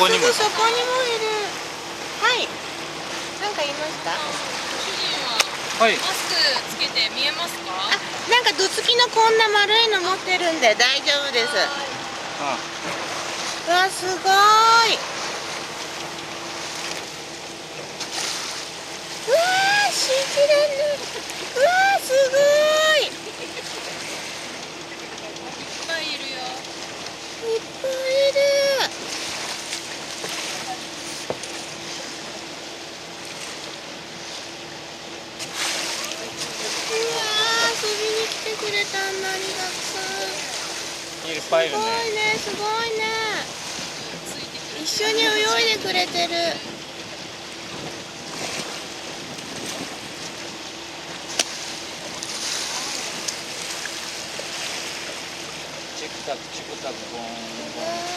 こにも。すぐそこにもいる。はい。なんか言いました？主人ははい。マスクつけて見えますか？なんかどつきのこんな丸いの持ってるんで大丈夫です。あ、うわ、すごい。うわー、信じられない。うわー、すごい。いっぱいいるよ。いっぱいいる。うわー、遊びに来てくれたんだ、ありがとう。いっぱいいるね。すごいね、すごいね。ついてくる。一緒に泳いでくれてる。チクタクチクタクボーンボーン。